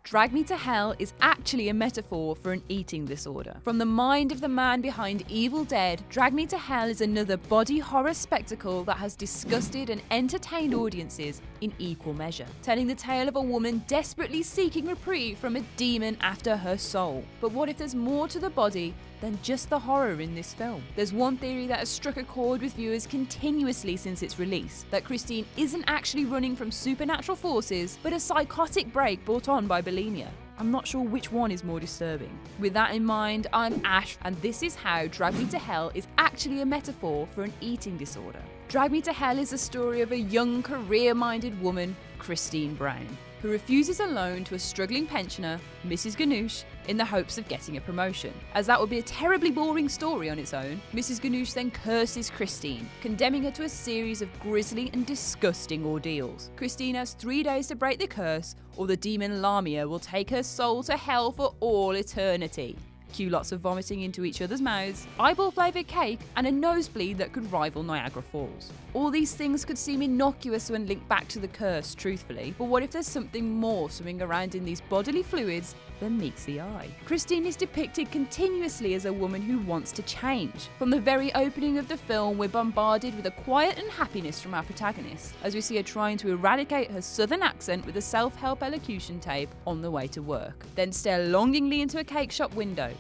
Drag Me to Hell is actually a metaphor for an eating disorder. From the mind of the man behind Evil Dead, Drag Me to Hell is another body horror spectacle that has disgusted and entertained audiences in equal measure, telling the tale of a woman desperately seeking reprieve from a demon after her soul. But what if there's more to the body than just the horror in this film? There's one theory that has struck a chord with viewers continuously since its release, that Christine isn't actually running from supernatural forces, but a psychotic break brought on by bulimia. I'm not sure which one is more disturbing. With that in mind, I'm Ash, and this is how Drag Me to Hell is actually a metaphor for an eating disorder. Drag Me to Hell is a story of a young, career-minded woman, Christine Brown, who refuses a loan to a struggling pensioner, Mrs. Ganush, in the hopes of getting a promotion. As that would be a terribly boring story on its own, Mrs. Ganush then curses Christine, condemning her to a series of grisly and disgusting ordeals. Christine has 3 days to break the curse, or the demon Lamia will take her soul to hell for all eternity. Cue lots of vomiting into each other's mouths, eyeball-flavoured cake, and a nosebleed that could rival Niagara Falls. All these things could seem innocuous when linked back to the curse, truthfully, but what if there's something more swimming around in these bodily fluids than meets the eye? Christine is depicted continuously as a woman who wants to change. From the very opening of the film, we're bombarded with a quiet unhappiness from our protagonist, as we see her trying to eradicate her southern accent with a self-help elocution tape on the way to work, then stare longingly into a cake shop window,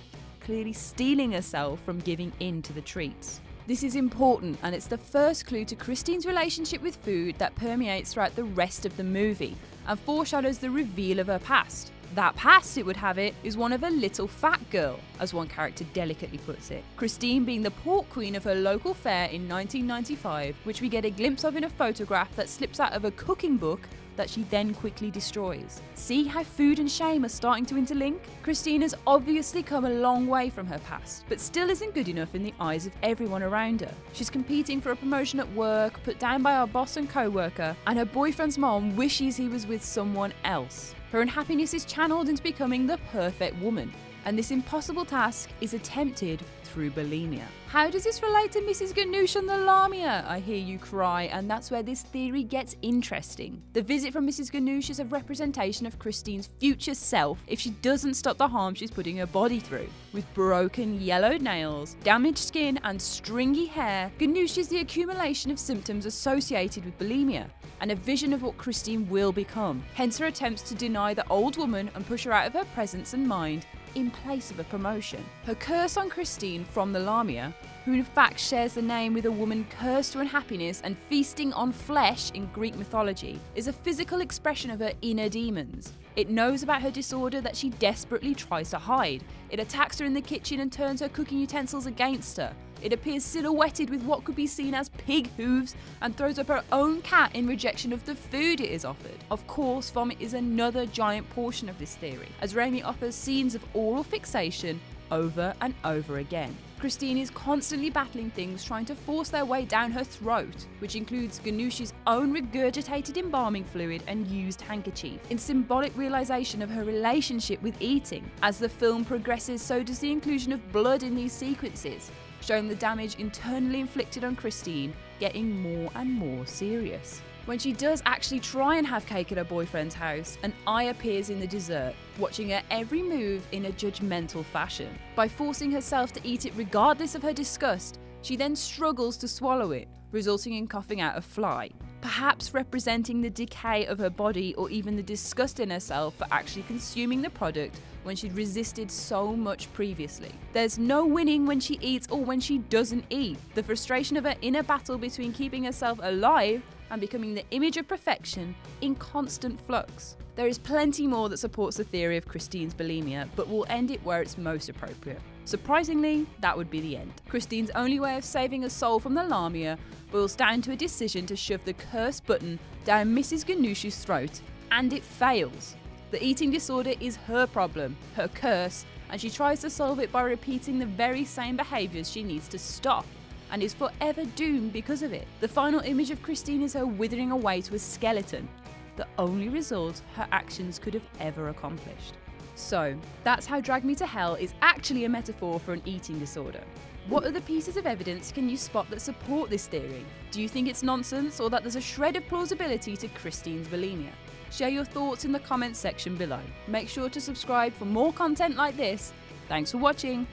clearly steeling herself from giving in to the treats. This is important, and it's the first clue to Christine's relationship with food that permeates throughout the rest of the movie and foreshadows the reveal of her past. That past, it would have it, is one of a little fat girl, as one character delicately puts it. Christine being the pork queen of her local fair in 1995, which we get a glimpse of in a photograph that slips out of a cooking book that she then quickly destroys. See how food and shame are starting to interlink? Christine has obviously come a long way from her past, but still isn't good enough in the eyes of everyone around her. She's competing for a promotion at work, put down by her boss and co-worker, and her boyfriend's mom wishes he was with someone else. Her unhappiness is channeled into becoming the perfect woman, and this impossible task is attempted through bulimia. How does this relate to Mrs. Ganush and the Lamia? I hear you cry, and that's where this theory gets interesting. The visit from Mrs. Ganush is a representation of Christine's future self if she doesn't stop the harm she's putting her body through. With broken, yellowed nails, damaged skin, and stringy hair, Ganush is the accumulation of symptoms associated with bulimia, and a vision of what Christine will become. Hence her attempts to deny the old woman and push her out of her presence and mind in place of a promotion. Her curse on Christine from the Lamia, who in fact shares the name with a woman cursed to unhappiness and feasting on flesh in Greek mythology, is a physical expression of her inner demons. It knows about her disorder that she desperately tries to hide. It attacks her in the kitchen and turns her cooking utensils against her. It appears silhouetted with what could be seen as pig hooves and throws up her own cat in rejection of the food it is offered. Of course, vomit is another giant portion of this theory, as Raimi offers scenes of oral fixation over and over again. Christine is constantly battling things trying to force their way down her throat, which includes Ganush's own regurgitated embalming fluid and used handkerchief, in symbolic realization of her relationship with eating. As the film progresses, so does the inclusion of blood in these sequences, showing the damage internally inflicted on Christine getting more and more serious. When she does actually try and have cake at her boyfriend's house, an eye appears in the dessert, watching her every move in a judgmental fashion. By forcing herself to eat it regardless of her disgust, she then struggles to swallow it, resulting in coughing out a fly, perhaps representing the decay of her body or even the disgust in herself for actually consuming the product when she'd resisted so much previously. There's no winning when she eats or when she doesn't eat. The frustration of her inner battle between keeping herself alive and becoming the image of perfection in constant flux. There is plenty more that supports the theory of Christine's bulimia, but we'll end it where it's most appropriate. Surprisingly, that would be the end. Christine's only way of saving her soul from the Lamia boils down to a decision to shove the curse button down Mrs. Ganush's throat, and it fails. The eating disorder is her problem, her curse, and she tries to solve it by repeating the very same behaviours she needs to stop, and is forever doomed because of it. The final image of Christine is her withering away to a skeleton, the only result her actions could have ever accomplished. So, that's how Drag Me to Hell is actually a metaphor for an eating disorder. What other pieces of evidence can you spot that support this theory? Do you think it's nonsense, or that there's a shred of plausibility to Christine's bulimia? Share your thoughts in the comments section below. Make sure to subscribe for more content like this. Thanks for watching.